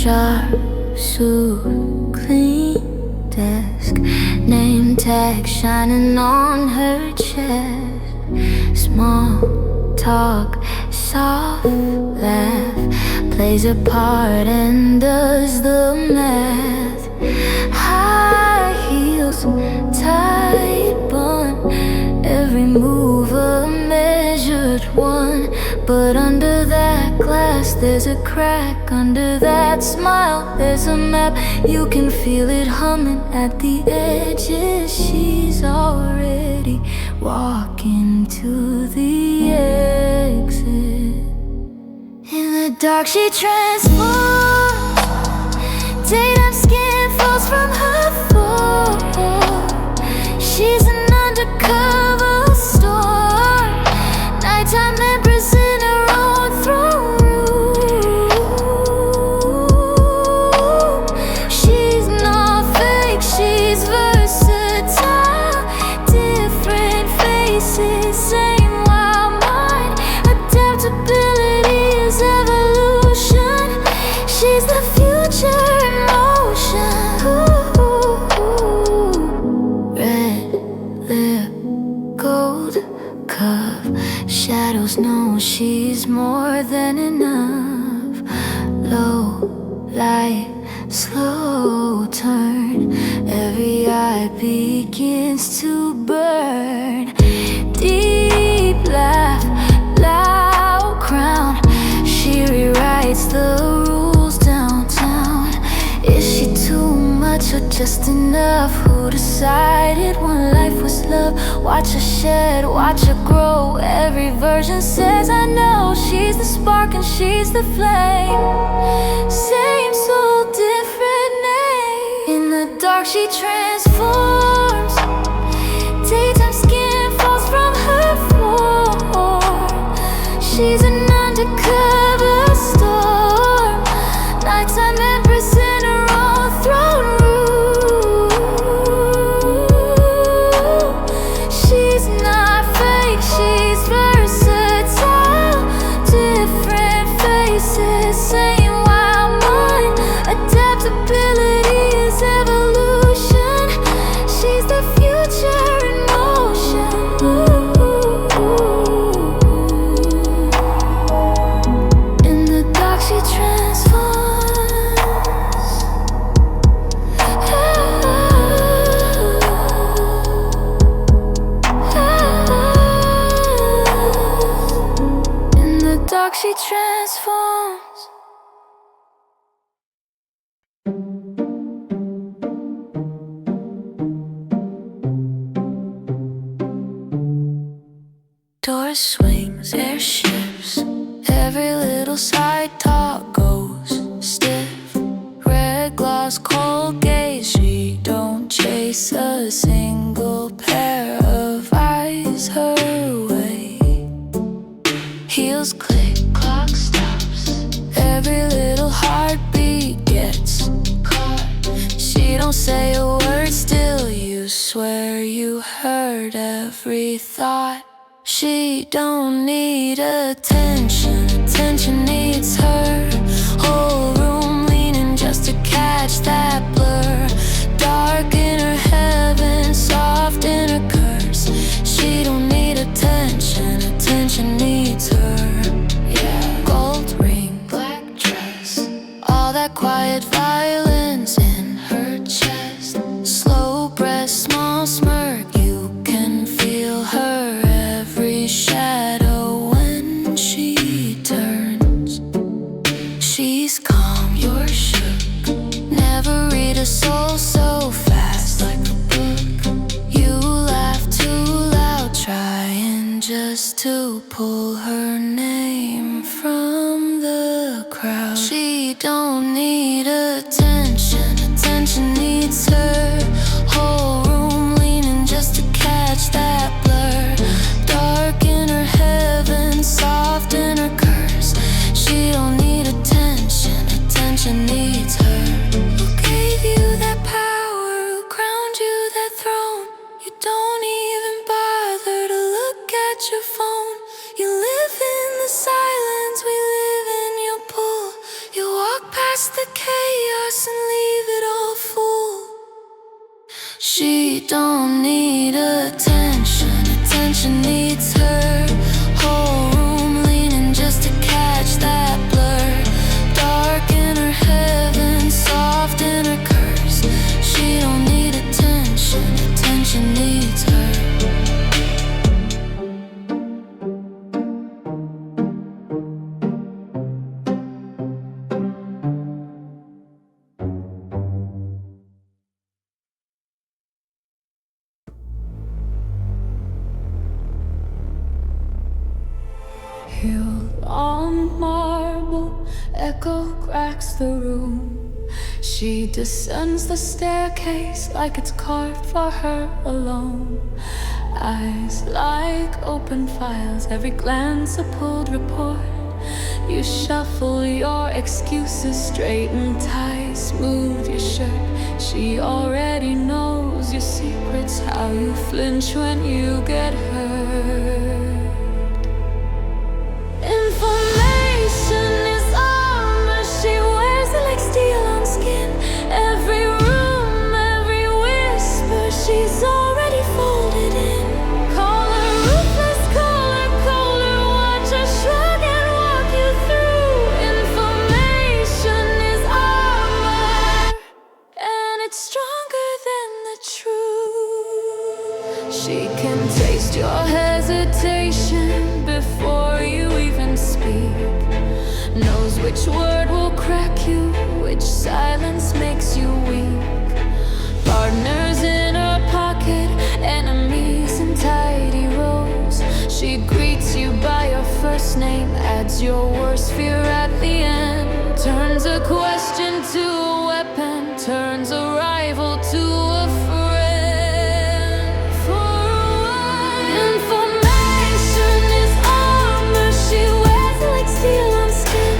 Sharp suit, clean desk, name tag shining on her chest. Small talk, soft laugh, plays a part and does the math. High heels, tight bun, every move a measured one. But under that glass there's a crack, under that smile there's a map. You can feel it humming at the edges. She's already walking to the exit. In the dark she transforms, daytime skin falls from her floor. She's an undercover storm, nighttime empress in her own throne room. She's not fake, she's versatile, different faces, same wild mind. Adaptability is evolution. She's the future in motion. Red lip, gold cup, shadows know she's more than enough. Low light, slow turn, every eye begins to burn. Deep laugh, loud crown, she rewrites the rules downtown. Is she too much or just enough? Who decided one life was love? Watch her shed, watch her grow. Every version says I know. She's the spark and she's the flame. Same soul, different name. In the dark she transforms, daytime skin falls from her floor. She's an undercover storm, nighttime empress in her own throne room. She's not fake, she's versatile, different faces, same wild mind. Adaptability is evolution. She's the future in motion. In the dark she transforms. In the dark she transforms. Door swings, airships, every little side talk goes stiff. Red gloss, cold gaze, she don't chase a single pair of eyes her way. Heels click, clock stops, every little heartbeat gets caught. She don't say a word, still you swear you heard every thought. She don't need attention, attention needs her. Whole room leaning just to catch that blur. Dark in her heaven, soft in her curse. She don't need attention, attention needs her. Yeah. Gold ring, black dress, all that quiet violence in her chest. Slow breath, small smirk, you can feel her every shadow when she turns. She's calm, you're shook, never read a soul so fast like a book. You laugh too loud, trying just to pull her name from the crowd. She don't need attention, attention needs her. Whole room leaning just to catch that blur. Dark in her heaven, soft in her curse. She don't need attention, attention needs her. Who gave you that power? Who crowned you that throne? You don't even bother to look at your phone. You live in the silence, we live in your pull. You walk past the cave. peeled on marble, echo cracks the room. She descends the staircase like it's carved for her alone. Eyes like open files, every glance a pulled report. You shuffle your excuses, straighten ties, smooth your shirt. She already knows your secrets, how you flinch when you get hurt. Information is armor, she wears it like steel on skin. Every room, every whisper, she's already folded in. Call her ruthless, call her colder, watch her shrug and walk you through. Information is armor, and it's stronger than the truth. She can taste your hesitation before you even speak. Knows which word will crack you, which silence makes you weak. Partners in her pocket, enemies in tidy rows. She greets you by your first name, adds your worst fear at the end. Turns a question to a weapon, turns a rival to a friend. For what? Information is armor, she wears it like steel on skin.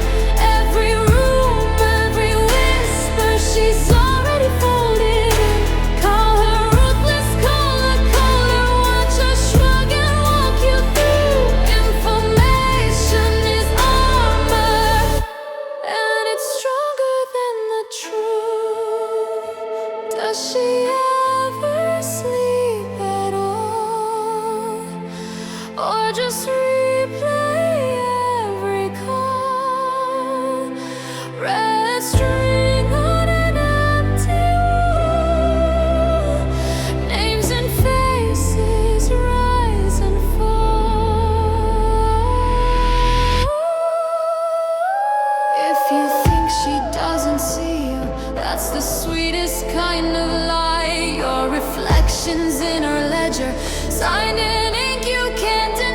Every room, every whisper, she's already folded in. Call her ruthless, call her colder, watch her shrug and walk you through. Information is armor, and it's stronger than the truth. Does she ever sleep at all, or just replay every call? Red string on an empty wall, names and faces rise and fall. If you think she doesn't see you, that's the sweetest kind of lie. Your reflections in her ledger, signed in ink you can't deny.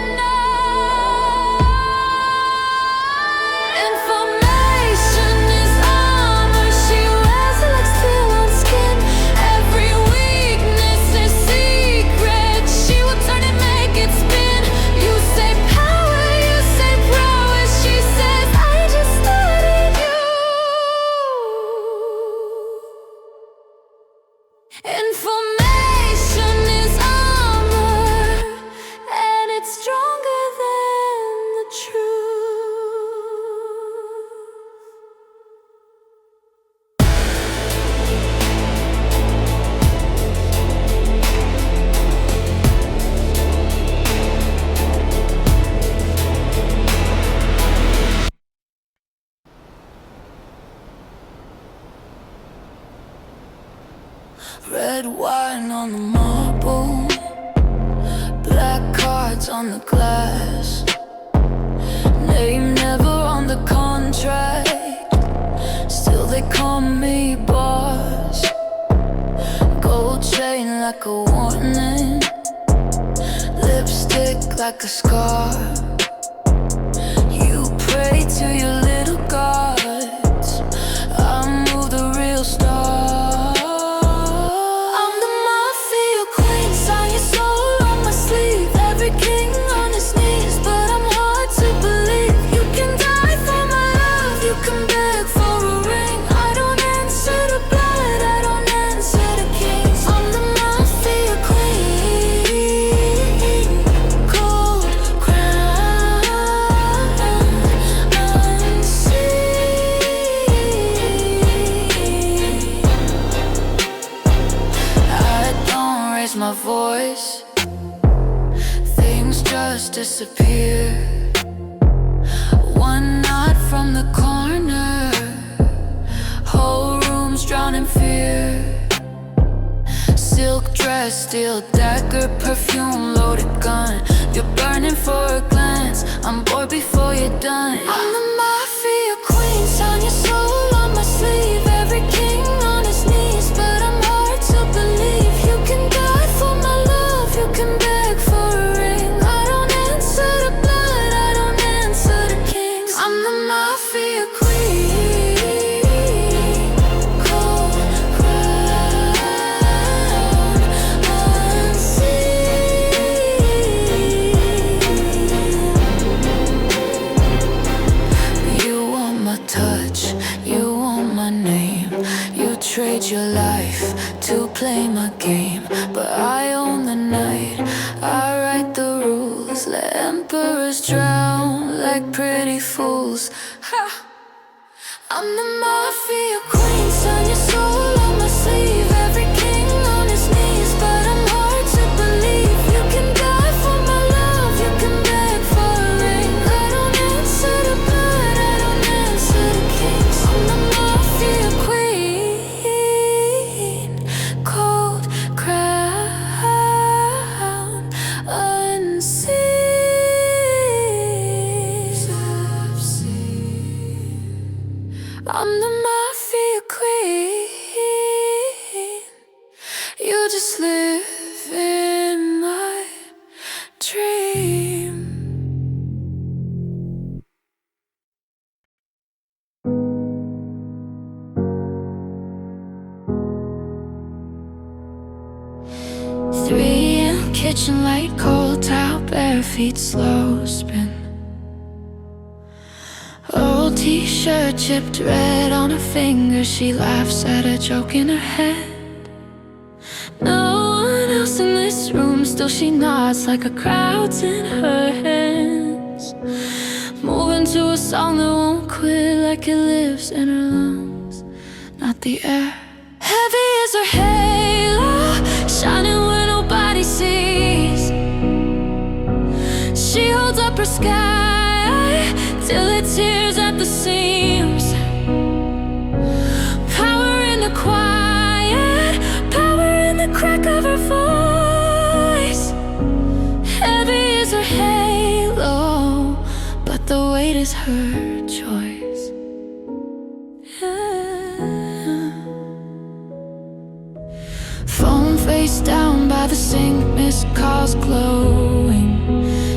Information is armor, she wears it like steel on skin. Every weakness is secret, she will turn and make it spin. You say power, you say prowess, she says I just studied you. Information is armor, and it's stronger than the truth. Red wine on the marble, black cards on the glass, name never on the contract, still they call me boss. Gold chain like a warning, lipstick like a scar. You pray to your little gods, I move the real star. I'm the mafia queen, sign your soul on my sleeve. Every king on his knees, but I'm hard to believe. You can die for my love, you can beg for a ring. I don't answer to blood, I don't answer to kings. I'm the mafia queen, gold crown unseen. I don't raise my voice, things just disappear. One nod from the corner, whole room's drowned in fear. Silk dress, steel dagger, perfume, loaded gun. You're burning for a glance, I'm bored before you're done. I'm the mafia queen, sign your soul on my sleeve. Every king on his knees, but I'm hard to believe. You can die for my love, you can beg for a ring. I don't answer to blood, I don't answer your life to play my game, but I own the night. I write the rules, let emperors drown like pretty fools. Ha! I'm the mafia queen, sign your soul on my sleeve. Every king on his knees, but I'm hard to believe. You can die for my love, you can beg for a ring. I don't answer to blood, I don't answer to kings. I'm the mafia queen, cold crown, unseen. I'm the mafia queen. You just live in my dream. Three in the kitchen light, cold towel, bare feet, slow spin. Old t-shirt chipped red on her finger. She laughs at a joke in her head. No one else in this room, still she nods like a crowd's in her hands. Moving to a song that won't quit, like it lives in her lungs, not the air. Heavy is her halo, shining when nobody sees. She holds up her sky till it tears at the seams. Power in the quiet, power in the crack of her voice. Heavy is her halo, but the weight is her choice. Phone face down by the sink, missed calls glowing.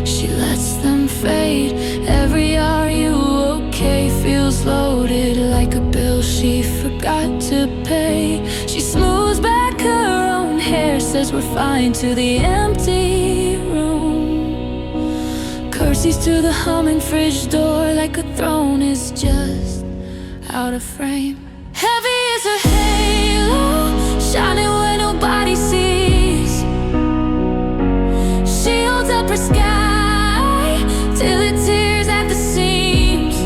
She lets them fade. Every "are you okay" feels loaded, like a bill she forgot to pay. She smooths back her own hair, says we're fine to the empty room. Curtsies to the humming fridge door, like a throne is just out of frame. Heavy is her halo, shining when nobody sees. She holds up her sky till it tears at the seams.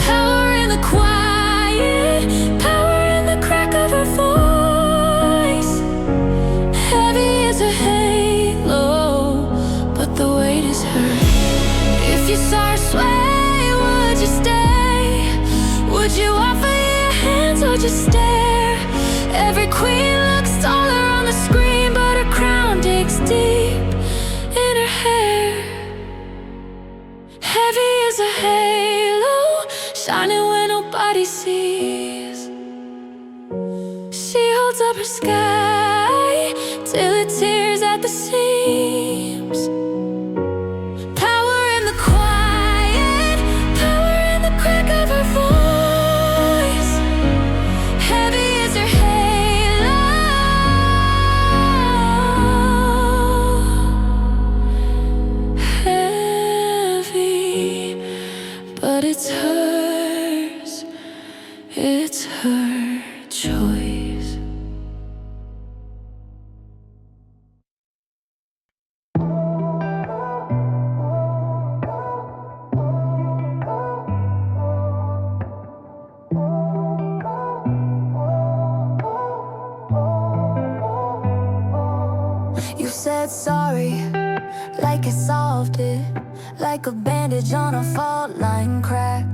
Power in the quiet, power in the crack of her voice. Heavy is her halo, but the weight is her. If you saw her sway, would you stay? Would you offer your hands or just stare? Every queen looks taller on the screen, but her crown digs deep in her hair. Heavy is a halo, shining when nobody sees. She holds up her sky till it tears at the seams. Power in the quiet, power in the crack of her voice. Heavy is her halo, heavy, but it's hers, it's her choice. You said sorry, like it solved it, like a bandage on a fault line crack.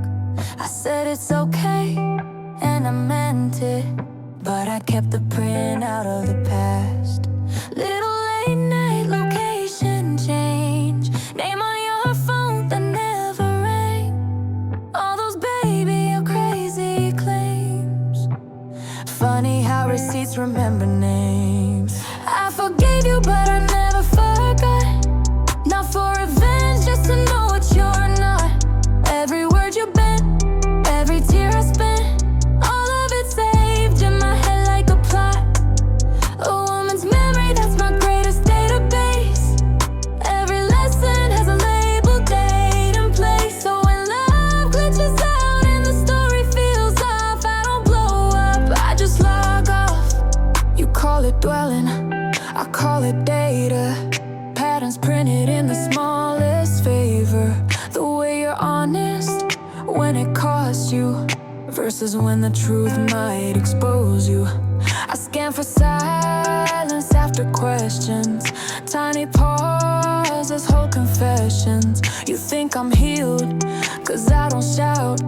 I said it's okay, and I meant it, but I kept the print out of the past. Little late night location change, name on your phone that never rang. All those baby or crazy claims. Funny how receipts remember names. I forgave you, but I never forgot. Not for revenge, just to know what you're not. Every word you bent, every tear I spent, all of it saved in my head like a plot. A woman's memory, that's my dwelling, I call it data. Patterns printed in the smallest favor. The way you're honest when it costs you, versus when the truth might expose you. I scan for silence after questions. Tiny pauses hold confessions. You think I'm healed, cause I don't shout.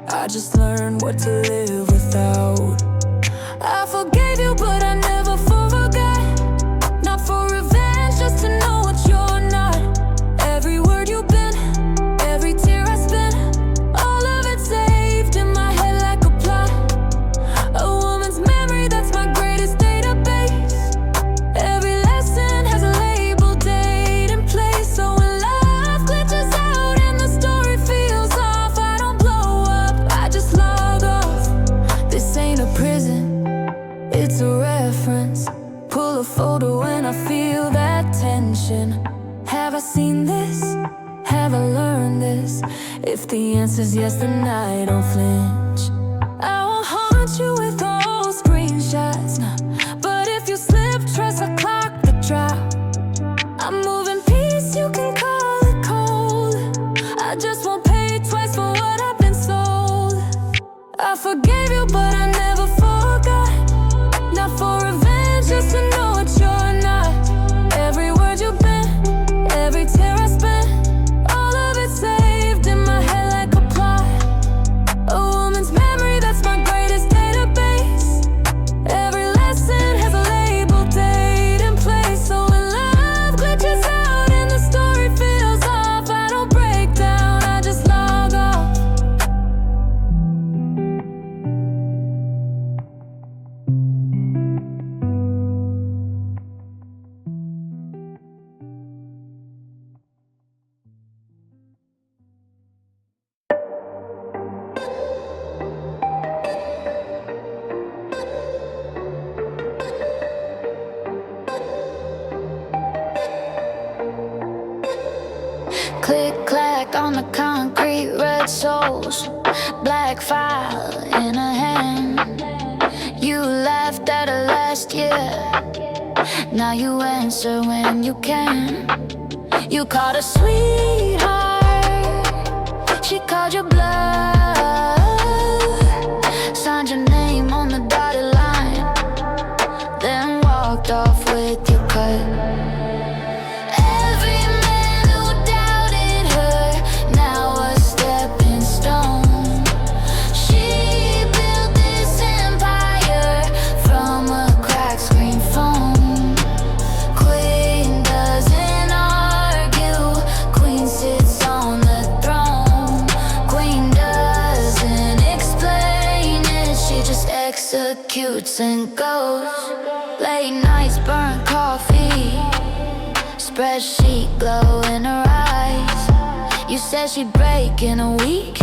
I just learned what to live without. I forgave you, but I never forgot. Not for revenge, just to know what you're not. Every word you've been, every tear I spent, all of it saved in my head like a plot. A woman's memory, that's my greatest database. Every lesson has a label, date, and place. So when love glitches out and the story feels off, I don't blow up, I just log off. This ain't a prison, it's a reference. Pull a photo when I feel that tension. Have I seen this? Have I learned this? If the answer's yes, then I don't flinch. I won't haunt you with old screenshots, no. But if you slip, trust I clock the drop. I'm moving peace, you can call it cold. I just won't pay twice for what I've been sold. I forgave you, but I never forgot. Not for revenge, just to know what you're not. Every word you've been, every tear I spent, all of it saved in my head like a plot. A woman's memory, that's my greatest database. Every lesson has a label, date, and place. So when love glitches out and the story feels off, I don't break down, I just log off. Click clack on the concrete, red soles, black file in a hand. You laughed at her last year, now you answer when you can. You called her sweetheart, she called you bluff. Signed your name on the dotted line, then walked off with your cut. Executes and goes. Late nights, burnt coffee, spreadsheet glow in her eyes. You said she'd break in a week.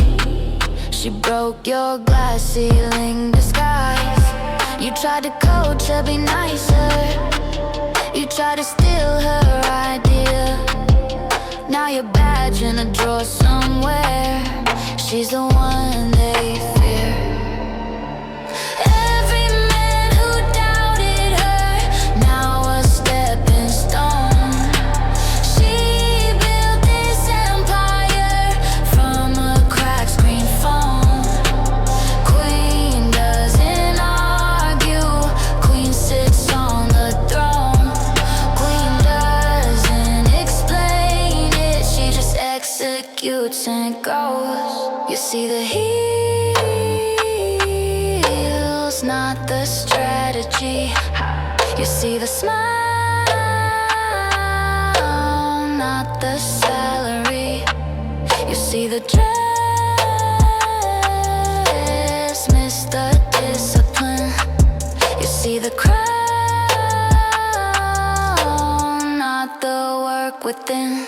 She broke your glass ceiling disguise. You tried to coach her, be nicer. You tried to steal her idea. Now you're badge in a drawer somewhere. She's the one they fear. And goes. You see the heels, not the strategy. You see the smile, not the salary. You see the dress, miss the discipline. You see the crown, not the work within.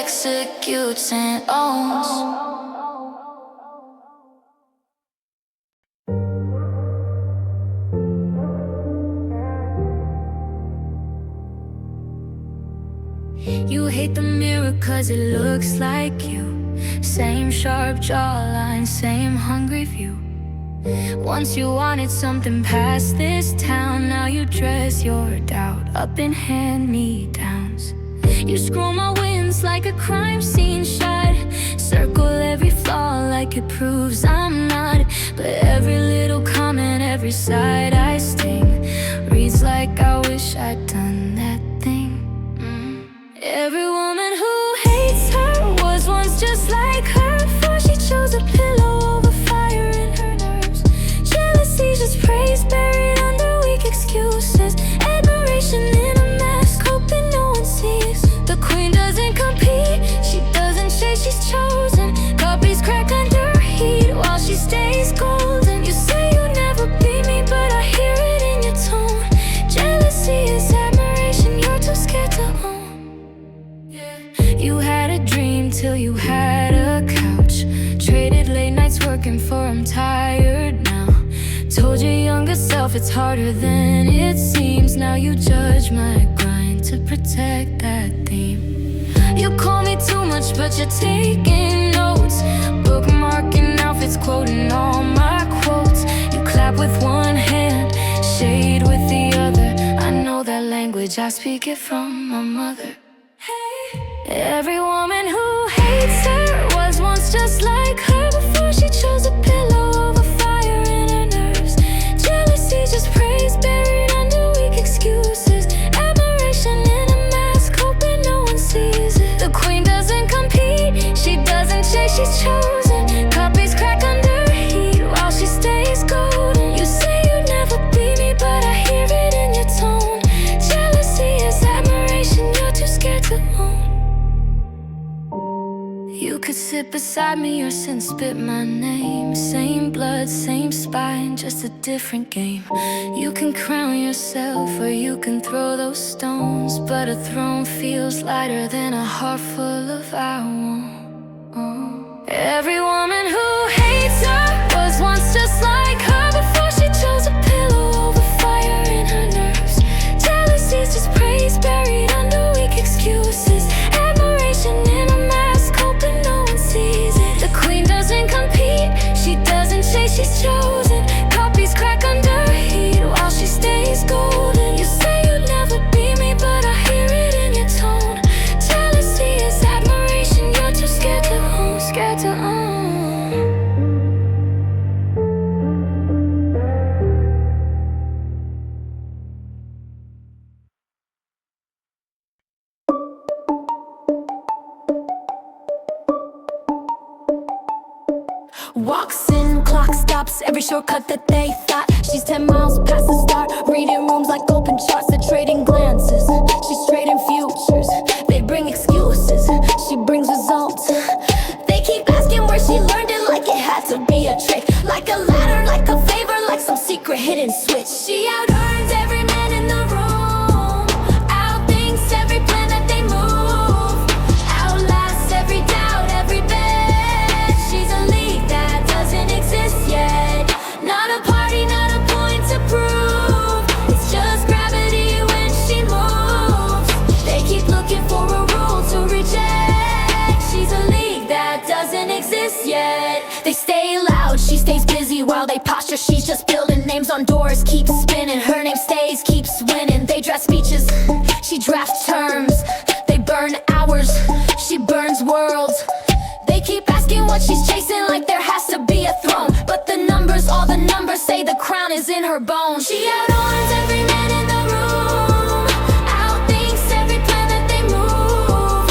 Execute it owns. You hate the mirror cause it looks like you. Same sharp jawline, same hungry view. Once you wanted something past this town, now you dress your doubt up in hand-me-downs. You scroll my wins like a crime scene shot, circle every flaw like it proves I'm not. But every little comment, every side I sting, reads like I wish I'd done that thing. Every woman who hates her was once just like her, before she chose a pillow over fire in her nerves. Jealousy just praise buried under weak excuses, admiration in a mask, hoping no one sees. The queen doesn't compete, she doesn't chase, she's chosen. Copies crack under heat while she stays golden. You say you'll never be me, but I hear it in your tone. Jealousy is admiration you're too scared to own. You had a dream till you had a couch, traded late nights working for I'm tired now. Told your younger self it's harder than it seems. Now you judge my grind to protect that theme. You call me too much but you're taking notes, bookmarking outfits, quoting all my quotes. You clap with one hand, shade with the other. I know that language, I speak it from my mother. Every woman who hates her was once just like her, before she chose a pillow over fire in her nerves. Jealousy just praise buried under weak excuses, admiration in a mask, hoping no one sees it. The queen doesn't compete, she doesn't chase, she's chosen. Copies crack under heat while she stays golden. You say you'd never be me, but I hear it in your tone. Jealousy is admiration you're too scared to own. You could sit beside me or sit and spit my name. Same blood, same spine, just a different game. You can crown yourself or you can throw those stones, but a throne feels lighter than a heart full of I won't. Every woman who hates her was once just like her, before she chose a pillow over fire in her nerves. Jealousy's just praise buried under weak excuses, admiration in a mask, hoping no one sees it. The queen doesn't compete, she doesn't chase, she's chosen. Copies crack under heat while she stays golden. You say you'd never be me, but I hear it in your tone. Jealousy is admiration you're too scared to own, scared to own. Walks in, clock stops, every shortcut that they thought. She's 10 miles past the start, reading rooms like open charts. They're trading glances, she's trading futures. They bring excuses, she brings results. They keep asking where she learned it, like it had to be a trick. Like a ladder, like a favor, like some secret hidden switch. She out-earns every man in the room, outthinks every plan that they move, outlasts every doubt, every bet. She's a league that doesn't exist yet. Not a party, not a point to prove. It's just gravity when she moves. They keep looking for a rule to reject. She's a league that doesn't exist yet. They stay loud, she stays busy while they posture. She's just building names on doors, keep spinning. Her name stays, keeps winning. They draft speeches, she drafts terms. They burn hours, she burns worlds. They keep asking what she's chasing, like there has to be a throne. But the numbers, all the numbers say the crown is in her bones. She out-earns every man in the room, outthinks every plan that they move,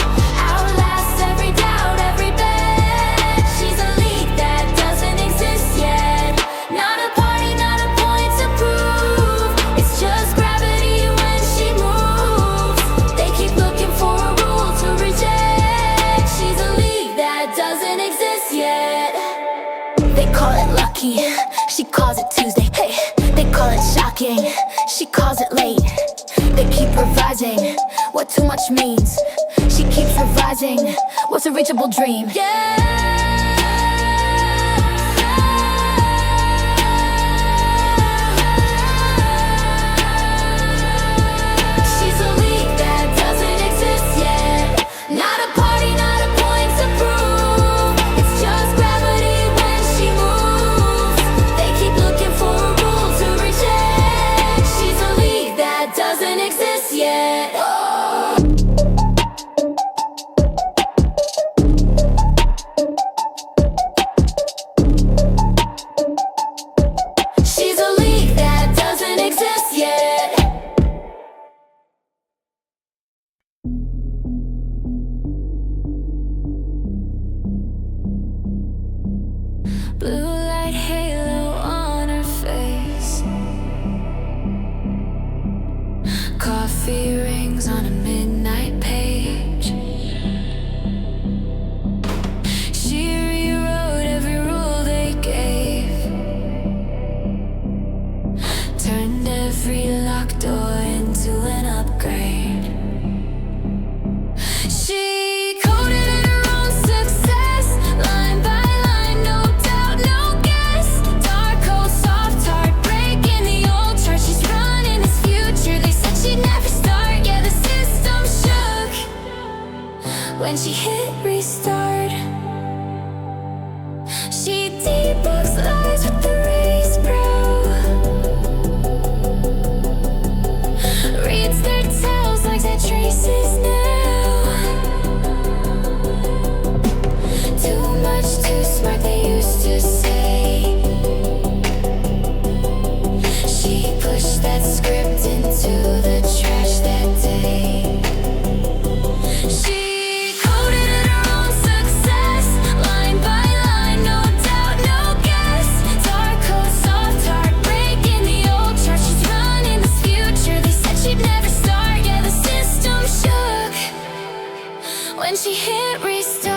outlasts every doubt, every bet. She's a league that doesn't exist yet. Not a party, not a point to prove. It's just gravity when she moves. They keep looking for a rule to reject. She's a league that doesn't exist yet. They call it lucky, she calls it Tuesday. Hey, they call it shocking, she calls it late. They keep revising what too much means. She keeps revising. fantasizing. What's a reachable dream? She's a league that doesn't exist yet. Not a party, not a point to prove. It's just gravity when she moves. They keep looking for a rule to reject. She's a league that doesn't exist yet. She's a league that doesn't exist yet. Blue light halo on her face. Coffee rings on a midnight page. She rewrote every rule they gave. Turned every locked door into an upgrade. She coded in her own success, line by line, no doubt, no guess. Dark hole, soft heart, breaking the old chart. She's running this future. They said she'd never start. Yeah, the system shook when she hit restart. She debunks lies with the raised brow. Reads their tells like their traces now. Too much, too smart, they used to say. She pushed that script into the trash that day. She coded in her own success, line by line, no doubt, no guess. Dark hole, soft heart, breaking the old chart. She's running this future. They said she'd never start. Yeah, the system shook when she hit restart.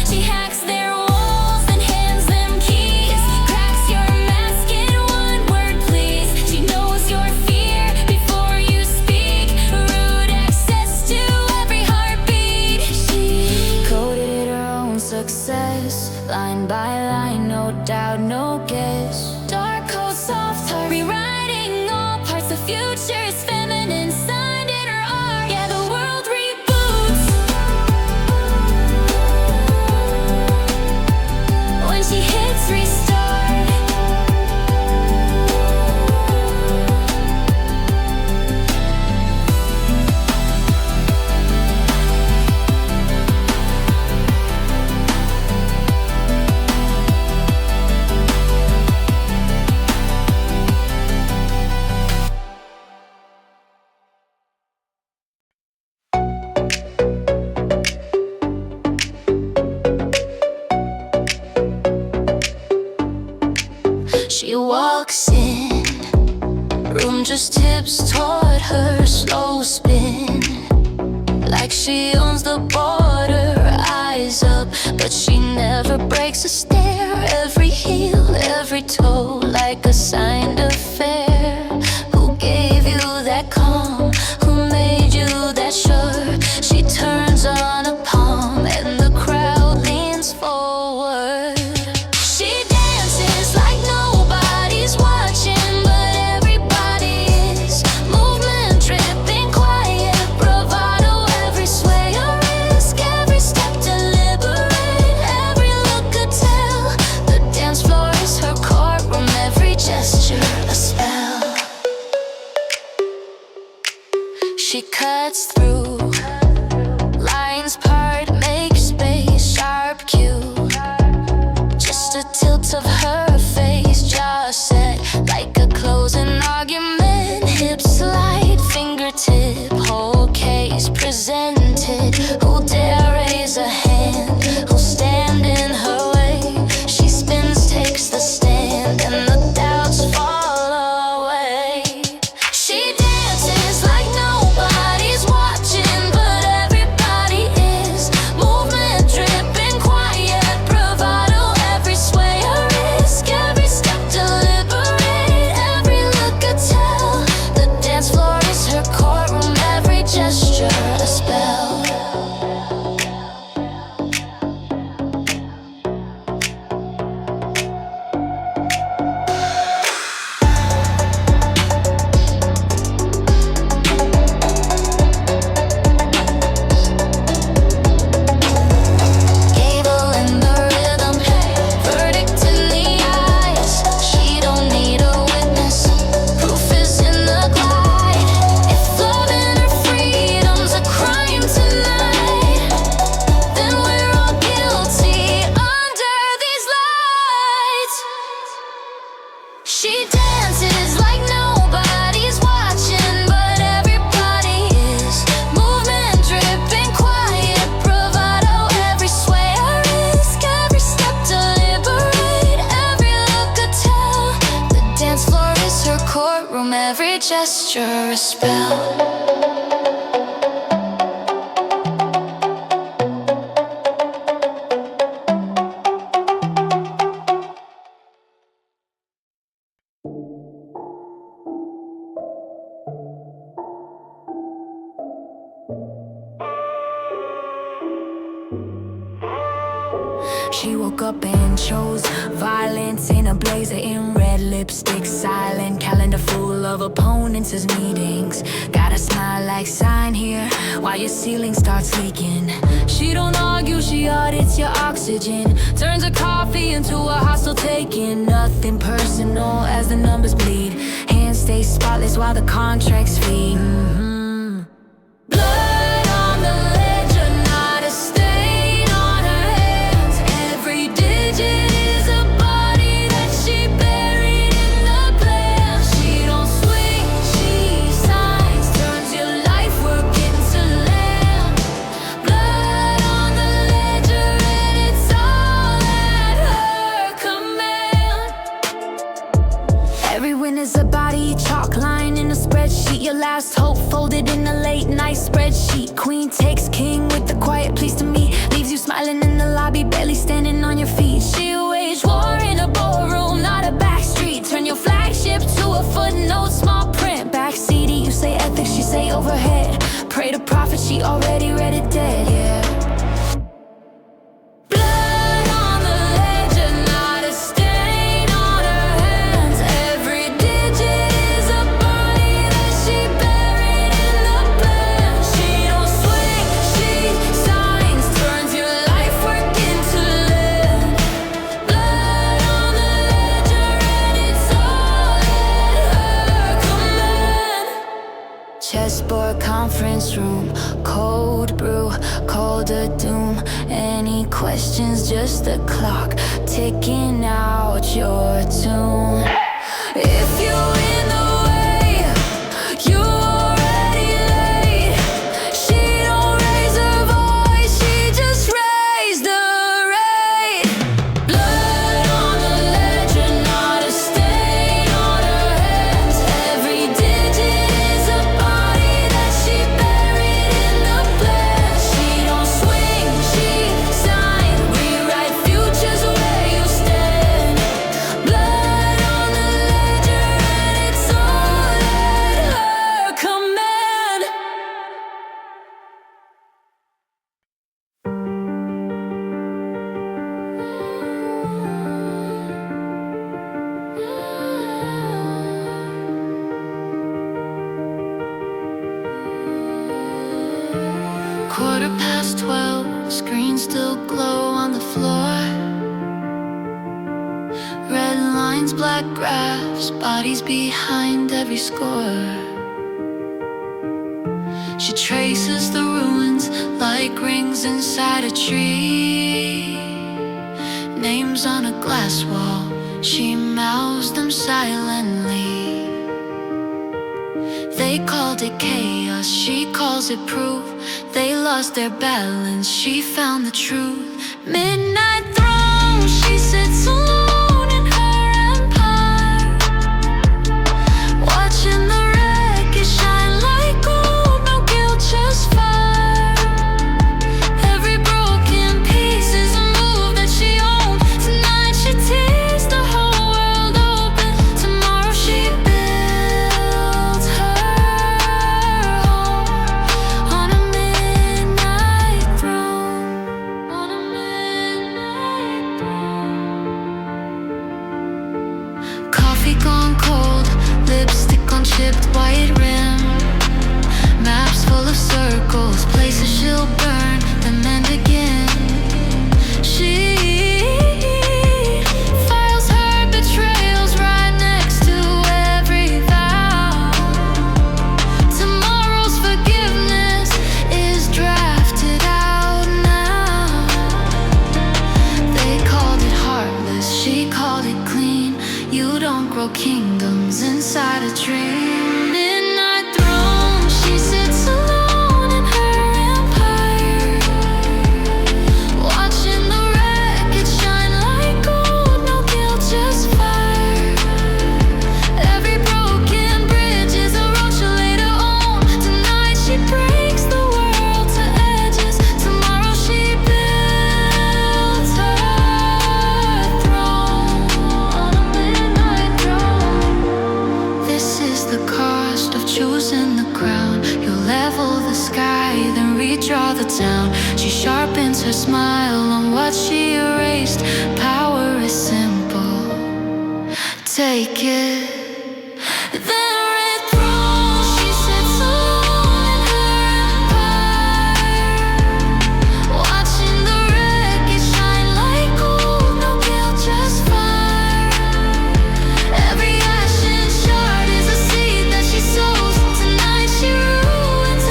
She hacks their walls and hands them keys. Cracks your mask in one word, please. She knows your fear before you speak. Rude access to every heartbeat. She coded her own success, line by line, no doubt, no guess. Dark hole, soft heart, rewriting all parts. The future is feminine, signed in her art. Yeah, the world reboots when she hits restart. She walks in, room just tips toward her, slow spin, like she owns the border. Eyes up, but she never breaks a stare. Every heel, every toe, like a signed affair. Who gave you that calm? Who made you that sure? She turns on a palm and the crowd leans forward. She dances like nobody's watching, but everybody is. Movement dripping quiet, bravado, every sway a risk, every step deliberate, every look could tell. The dance floor is her courtroom, every gesture a spell. She cuts through, lines part, make space, sharp cue. Just a tilt of her face, jaw set like a closing argument. Hips slide, fingertip, whole case presented. Who dare raise a hand? Who'll stand in her way? She spins, takes the stand, and the doubts fall away. She dances like nobody's watching. She dances like nobody's watching, but everybody is. Movement dripping quiet, bravado, every sway a risk, every step deliberate, every look a tell. The dance floor is her courtroom, every gesture a spell. She woke up and chose violence in a blazer, in red lipstick, silent calendar full of opponents as meetings. Got a smile like sign here while your ceiling starts leaking. She don't argue, she audits your oxygen, turns her coffee into a hostile taking. Nothing personal as the numbers bleed. Hands stay spotless while the contracts feed. Blood on the ledger, not a stain on her hands. Every digit is a body that she buried in the plan. She don't swing, she signs, turns your life work into land. Blood on the ledger and it's all at her command. Every win is a body, chalk line in a spreadsheet. Your last hope folded in a late night spreadsheet. Queen takes king with the quiet please to me, leaves you smiling in the lobby, barely standing on your feet. She waged war in a ballroom, not a back street. Turn your flagship to a footnote, small print. Backseaty, you say ethics, she say overhead. Pray to prophet, she already read it dead, yeah. Blood on the ledger, not a stain on her hands. Every digit is a body that she buried in the plan. She don't swing, she signs, turns your life work into land. Blood on the ledger and it's all at her command. Chessboard, conference room, cold brew, colder doom. Any questions, just the clock ticking out your tune. If you're in the way, you're already late. She don't raise her voice, she just raised the rate. Blood on the ledger, not a stain on her hands. Every digit is a body that she buried in the plan. She don't swing, she signs, rewrite futures where you stand. Blood on the ledger and it's all at her command. Quarter past 12, screens still glow on the floor. Red lines, black graphs, bodies behind every score. She traces the ruins like rings inside a tree. Names on a glass wall, she mouths them silently. They called it chaos, she calls it proof. They lost their balance, she found the truth. Midnight throne, she sits alone in her empire, watching the wreckage shine like gold, no guilt, just fire. Every broken piece is a move that she owned. Tonight she tears the whole world open. Tomorrow she builds her home on a midnight throne. On a midnight kingdoms inside a dream. Midnight throne, she sits alone in her empire, watching the wreckage shine like gold. No guilt, just fire. Every broken bridge is a road she'll later own. Tonight she breaks the world to edges. Tomorrow she builds her throne on a midnight throne. This is the cost of choosing the crown. You level the sky, then redraw the town. She sharpens her smile on what she erased. Power is simple, take it. Then red throne, she sits alone in her empire, watching the wreckage shine like gold. No guilt, just fire. Every ashen shard is a seed that she sows. Tonight she ruins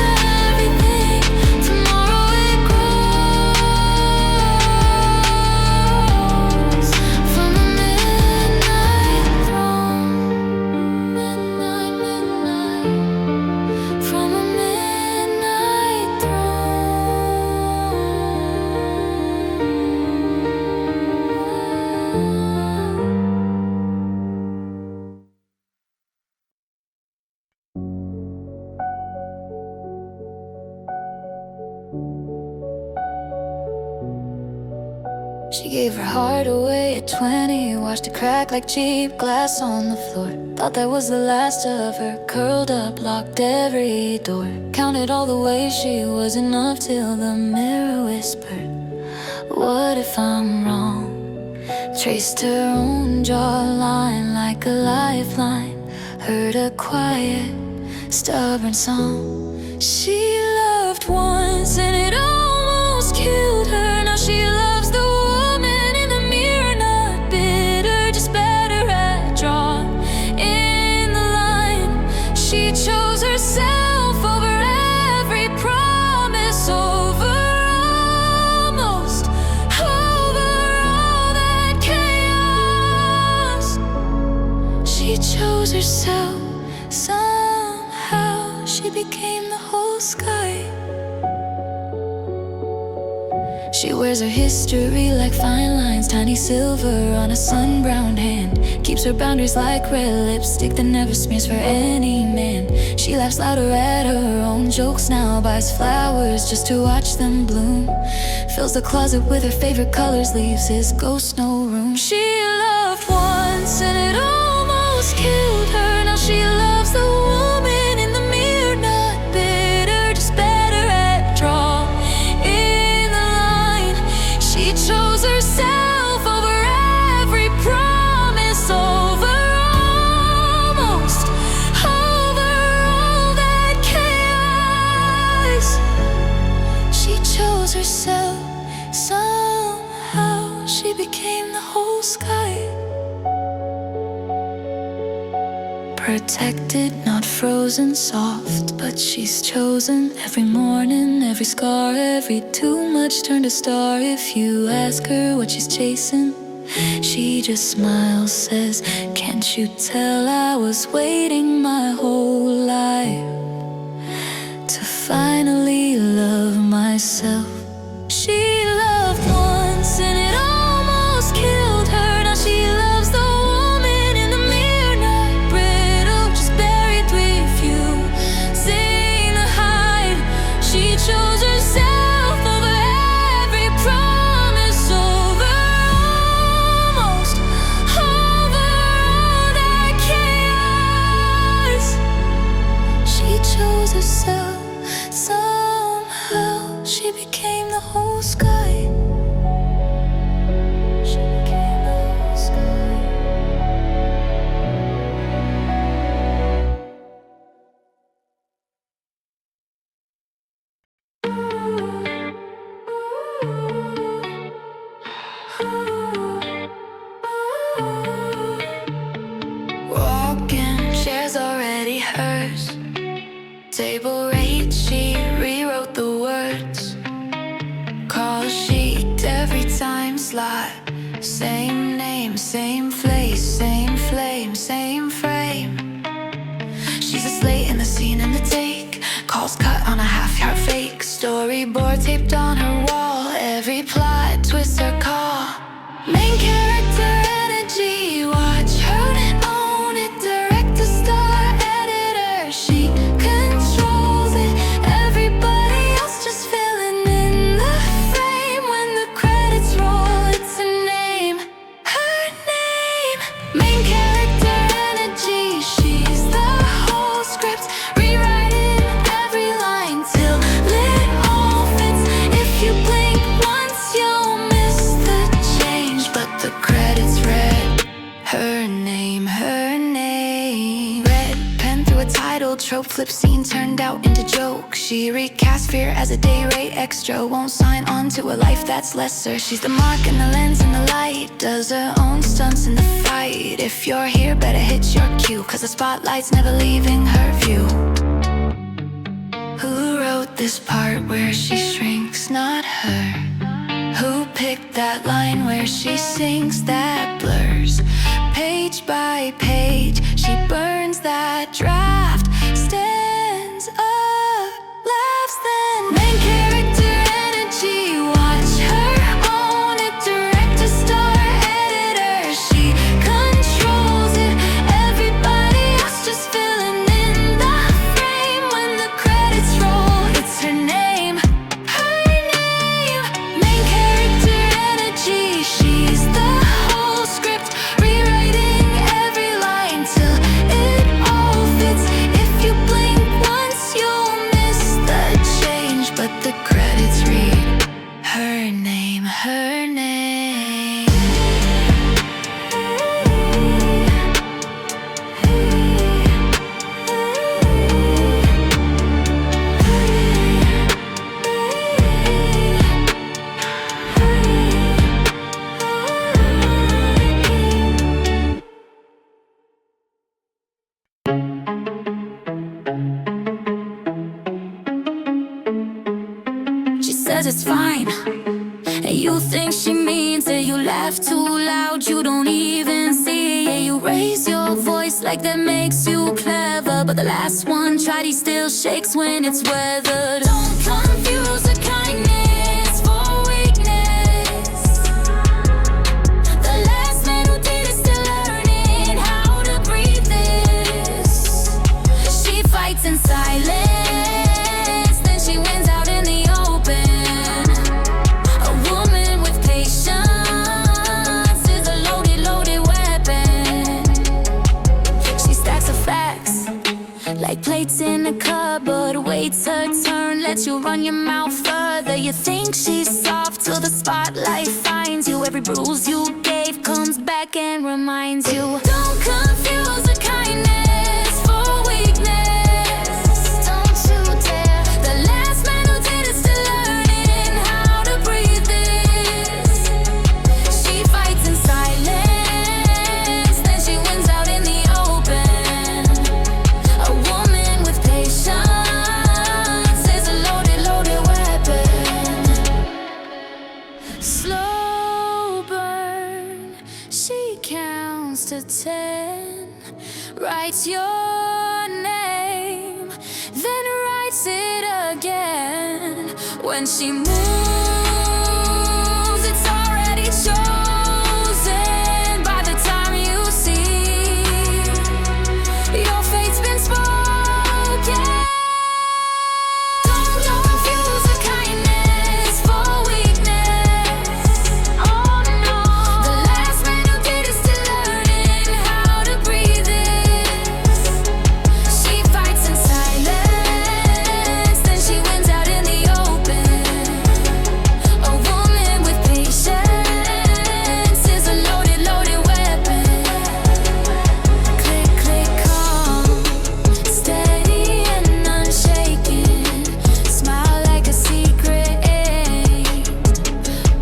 everything. Tomorrow it grows from a midnight throne. Midnight, midnight, from a midnight throne. She gave her heart away at 20, watched it crack like cheap glass on the floor. Thought that was the last of her, curled up, locked every door. Counted all the ways she was enough till the mirror whispered, what if I'm wrong? Traced her own jawline like a lifeline. Heard a quiet, stubborn song she loved once, and it almost killed her. Now she loves the woman in the mirror, not bitter, just better at drawing in the line. She chose herself over every promise, over almost, over all that chaos. She chose herself. Somehow she became the whole sky. She wears her history like fine lines, tiny silver on a sun-browned hand. Keeps her boundaries like red lipstick that never smears for any man. She laughs louder at her own jokes now, buys flowers just to watch them bloom. Fills the closet with her favorite colors, leaves his ghost no room. She loved once and it almost killed her. Now she loves the woman in the mirror, not bitter, just better at drawing in the line. She chose herself over every promise, over almost, over all that chaos. She chose herself. Somehow she became the whole sky. Protected, not frozen, soft, but she's chosen. Every morning, every scar, every too much turned to star. If you ask her what she's chasing, she just smiles, says, can't you tell I was waiting my whole life to finally love myself. She loved once and it almost killed her. Now she loves the woman in the mirror, not brittle, just buried with you, sing the hide. She chose herself over every promise, over almost, over all that chaos. She chose herself. Somehow she became the whole sky. She became the whole sky. Walking, chair's already hers. Table rate, she rewrote the words. Call sheet, every time slot. Same name, same place, same flame, same phrase. scene in the take. Calls cut on a half-yard fake. Storyboard taped on her wall. Every plot twist or call. Main character energy. Watch her own it. Director, star, editor. She controls it. Everybody else just filling in the frame. When the credits roll, it's her name. Her name. Main character energy. She's the whole script. Rewriting every line till it all fits. If you blink once, you'll miss the change. But the credits read her name, her name. Red pen through a title trope. Flip scene turned out into joke. She recast fear as a day rate extra. Won't sign on to a life that's lesser. She's the mark and the lens and the light. Does her own stunts in the fight. If you're here, better hit your cue, 'cause the spotlight's never leaving her view. Who wrote this part where she shrinks? Not her. Who picked that line where she sinks? That blurs page by page. She burns that draft. Stands up, laughs, then main character energy. Watch her own it. Director, star, editor. She controls it. Everybody else just filling in the frame. When the credits roll, it's her name. Her name. Main character energy. She's the whole script. Rewriting every line till it all fits. If you blink once, you'll miss the change. But the credits read her name, her name. She says it's fine, and you think she means it. You laugh too loud, you don't even see it. You raise your voice like that makes you clever, but the last one tried, he still shakes when it's weathered. Don't confuse the kindness for weakness. The last man who did is still learning how to breathe this. She fights in silence, then she wins out in the open. A woman with patience is a loaded, loaded weapon. She stacks her facts like plates in a cupboard. Waits her turn, lets you run your mouth further. You think she's soft till the spotlight finds you. Every bruise you gave comes back and reminds you. Don't confuse the kindness for weakness. Don't you dare. The last man who did is still learning how to breathe this. She fights in silence, then she wins out in the open. A woman with patience is a loaded, loaded weapon. Slow burn, she counts to 10, writes your name, then writes it again. When she moves, it's already chosen. By the time you see, your fate's been spoken. Don't confuse the kindness for weakness. Oh no. The last man who did is still learning how to breathe this. She fights in silence, then she wins out in the open. A woman with patience is a loaded, loaded weapon. Click, click, calm, steady and unshaken. Smile like a secret aimed,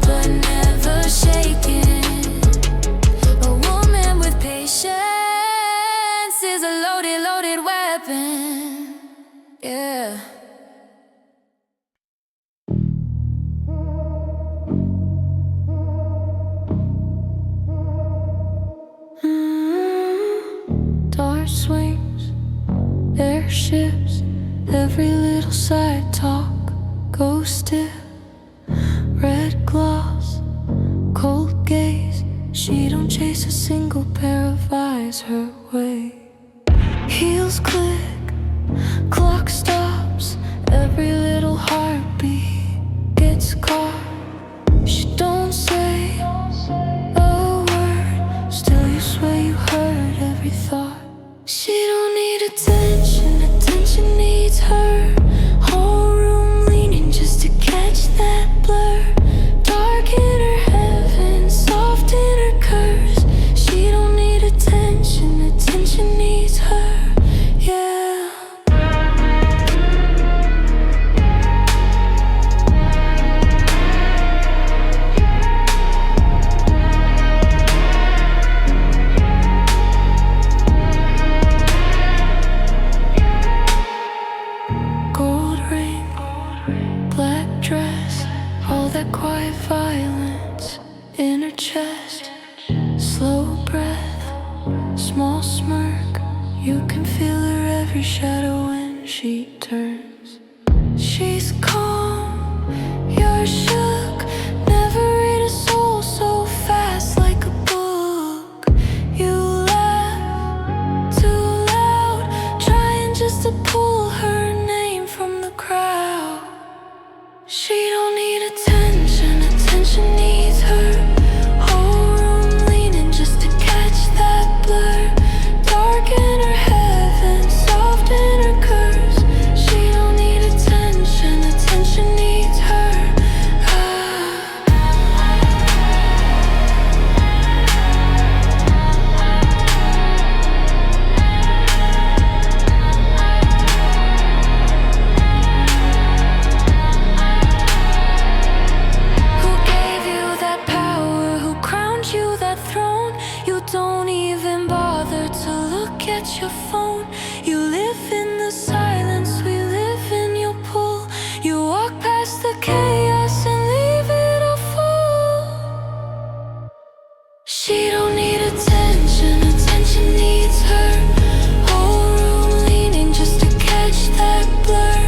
but never shaken. A woman with patience is a loaded, loaded weapon. Yeah. Door swings, their airships. Every little side talk goes stiff. Red gloss, cold gaze. She don't chase a single pair of eyes her way. Heels click, clock stops. Every little heartbeat gets caught. She don't say a word, still you swear you heard every thought. She don't need attention, attention needs her. Whole room leaning just to catch that blur. Dark in her heaven, soft in her curves. She don't need attention, attention needs her, yeah. Gold ring, black dress, all that quiet violence in her chest. Slow breath, small smirk. You can feel her every shadow when she turns. She's calm, you're shook. Never read a soul so fast like a book. You laugh too loud, trying just to pull her name from the crowd. She don't need attention, attention needs her. Whole room leaning just to catch that blur. Dark in her heaven, soft in her curves. She don't need attention, attention needs her. Who gave you that power? Who crowned you that throne? You don't even bother to look at your phone. You live in the silence, we live in your pull. You walk past the chaos and leave it all full. She don't need attention, attention needs her. Whole room leaning just to catch that blur.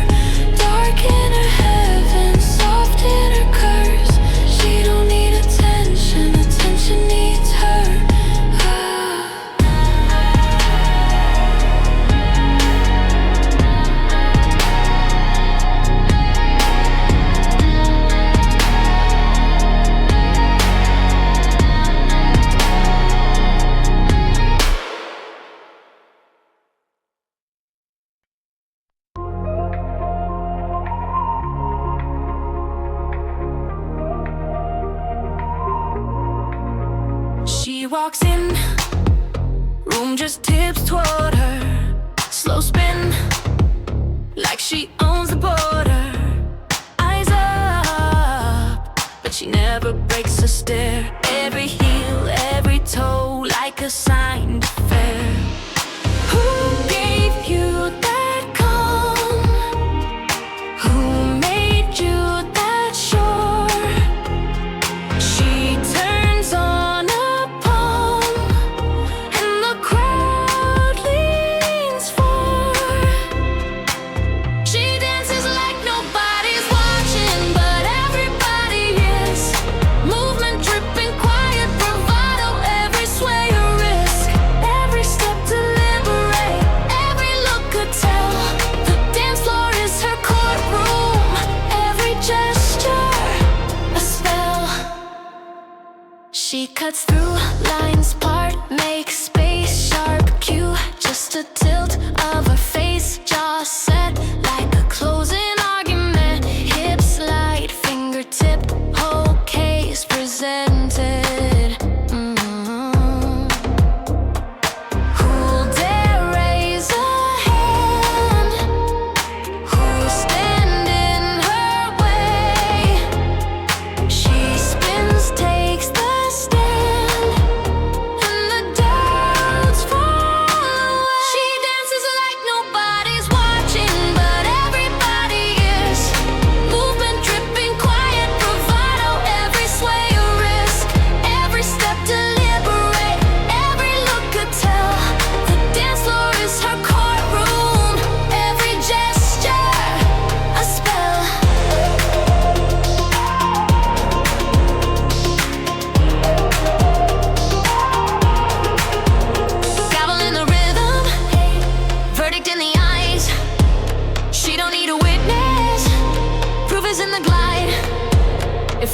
Dark in her heaven, soft in her curves. She don't need attention, attention needs her. She walks in, room just tips toward her. Slow spin, like she owns the border. Eyes up, but she never breaks a stare. Every heel, every toe, like a signed affair. Who gave you that calm? Who made you that sure? She turns on a palm, and the crowd leans forward. She dances like nobody's watching, but everybody is. Movement dripping, quiet bravado, every sway a risk, every step to liberate, every look could tell. The dance floor is her courtroom, every gesture a spell. She cuts through lines, part, makes space, sharp cue, just a tilt of her face, jaw set like a closing argument. Hips light, fingertip, whole case presented. Who'll dare raise a hand? Who'll stand in her way? She spins, takes the stand, and the doubts fall away. She dances like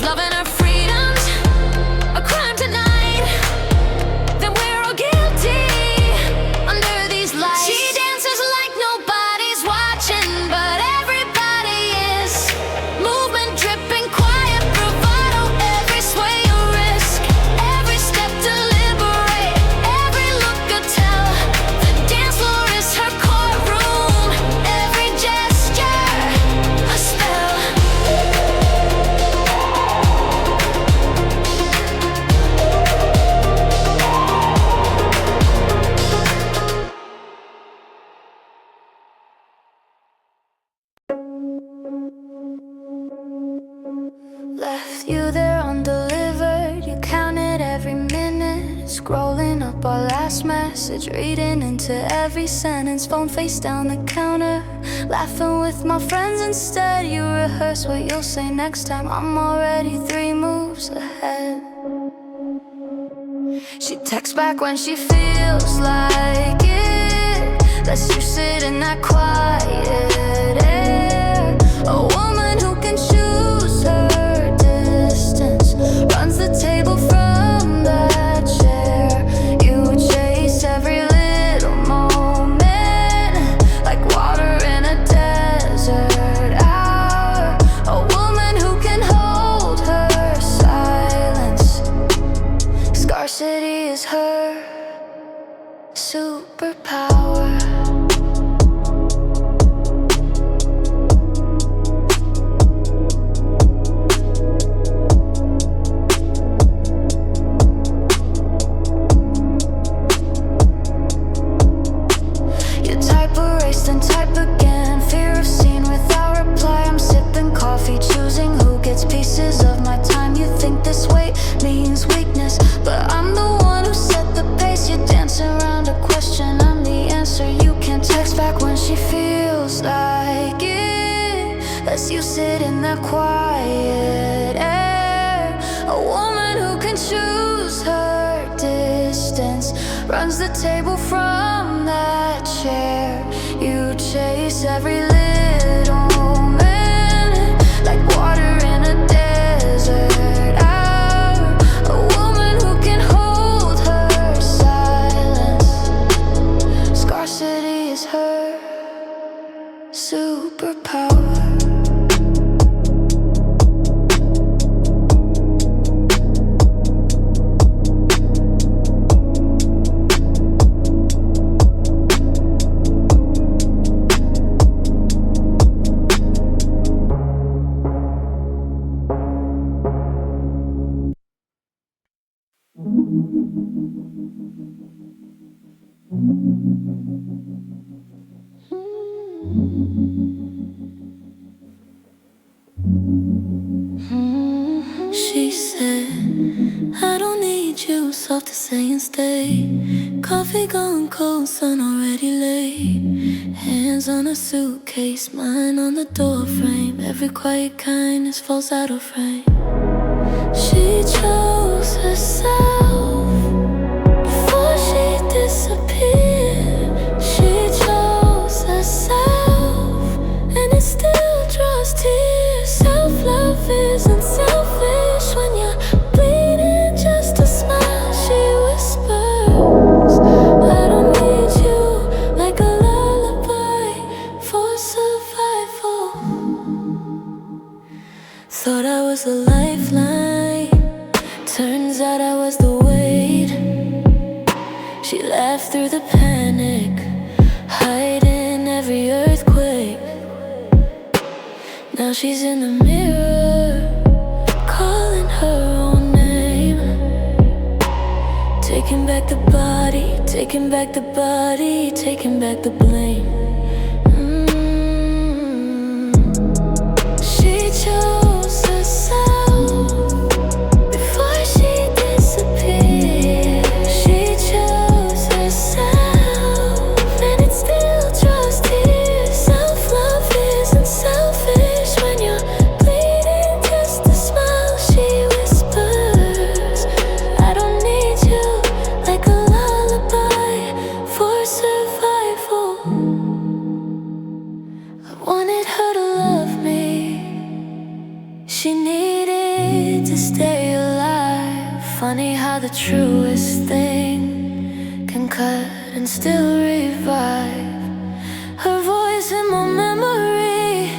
Loving her freedoms a crime tonight, then we're all guilty under these lights. She dances like nobody's watching, but everybody is. Movement dripping, quiet bravado, every sway a risk, every step to liberate, every look a tell. The dance floor is her courtroom, every gesture a spell. Left you there undelivered. You counted every minute, scrolling up our last message, reading into every sentence, phone face down the counter, laughing with my friends instead. You rehearse what you'll say next time. I'm already 3 moves ahead. She texts back when she feels like it, lets you sit in that quiet air. A woman who can choose her distance, runs the table from that chair. You chase every little moment, like water in a desert hour. A woman who can hold her silence. Scarcity is her superpower. And type again, fear of scene without reply. I'm sipping coffee, choosing who gets pieces of my time. You think this weight means weakness, but I'm the one who set the pace. You dance around a question, I'm the answer. You can text back when she feels like it, lets you sit in that quiet air. A woman who can choose her distance, runs the table from that chair. You chase every little minute, like water in a desert hour. A woman who can hold her silence. Scarcity is her superpower. She said, I don't need you, soft to say and stay. Coffee gone cold, sun already late. Hands on a suitcase, mine on the door frame. Every quiet kindness falls out of frame. She chose herself before she disappeared. She chose herself, and it still draws tears. Self-love isn't selfish when you're bleeding. Just a smile, she whispers, I don't need you, like a lullaby for survival. Thought I was a lifeline, turns out I was the weight. She laughed through the panic, hiding every earthquake. Now she's in the mirror, calling her own name. Taking back the body, taking back the body, taking back the blame. She chose herself before she disappeared. She chose herself, and it still draws tears. Self-love isn't selfish when you're bleeding. Just a smile, she whispers, I don't need you, like a lullaby for survival. Funny how the truest thing can cut and still revive. Her voice in my memory,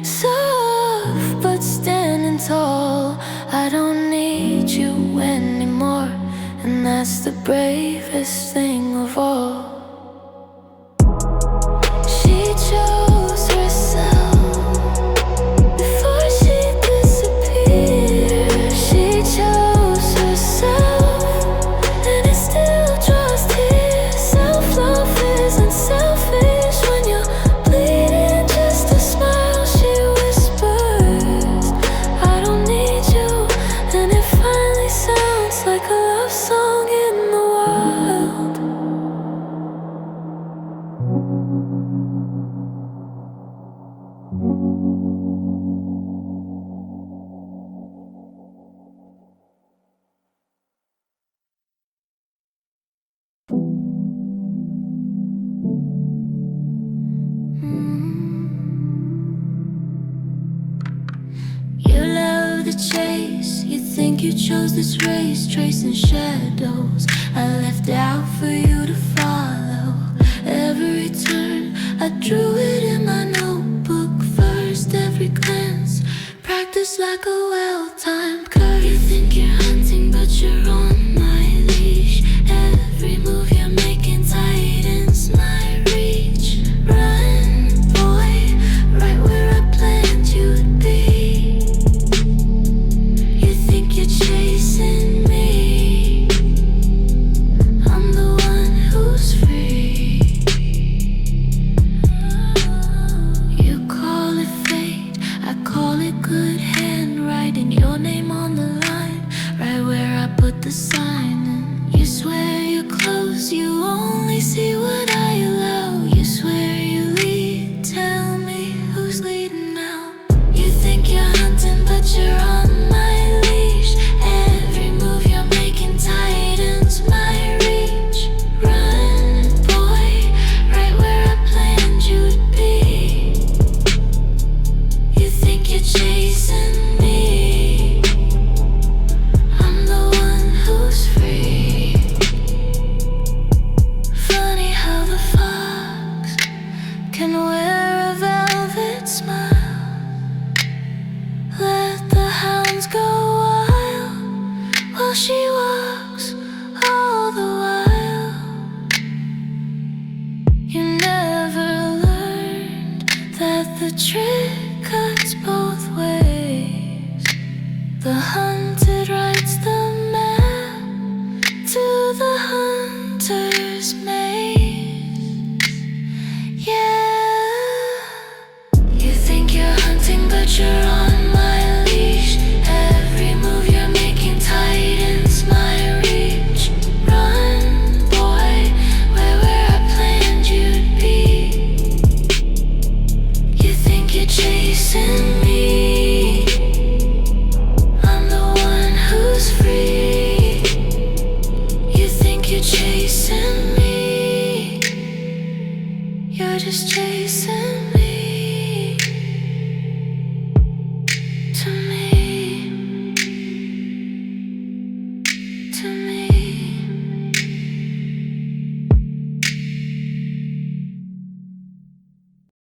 soft but standing tall. I don't need you anymore, and that's the bravest thing of all. She chose herself before she disappeared. She chose herself, and it still draws tears. Self-love isn't selfish when you're bleeding. Just a smile, she whispers, I don't need you, and it finally sounds like a love song in the wild. You love the chase, you think you chose this race, tracing shadows I left out for you to follow. Every turn, I drew it in my notebook first. Every glance, practice like a well-timed curve. You think you're hunting, but you're on my leash. Every move you're making tightens my reach. Run, boy, right where I planned you'd be. You think you're chasing me, I'm the one who's free. You call it fate, I call it good handwriting. Your name on the line, right where I put the sign. And you swear you're close, you only see what I allow. You swear you lead, tell me who's leading now. You think you're hunting, but you're on my leash. Every move you're making tightens my reach. Run, boy, right where I planned you'd be. You think you're chasing me, I'm the one who's free. Funny how the fox can wear a velvet smile. Let the hounds go wild while she walks all the while. You never learned that the trick cuts both ways. The hunted writes the map to the hunter's maze. Yeah, you think you're hunting, but you're on my leash. Every move you're making tightens my reach. Run, boy, where I planned you'd be. You think you're chasing me, I'm the one who's free. You think you're chasing me, you're just chasing me. To me, to me.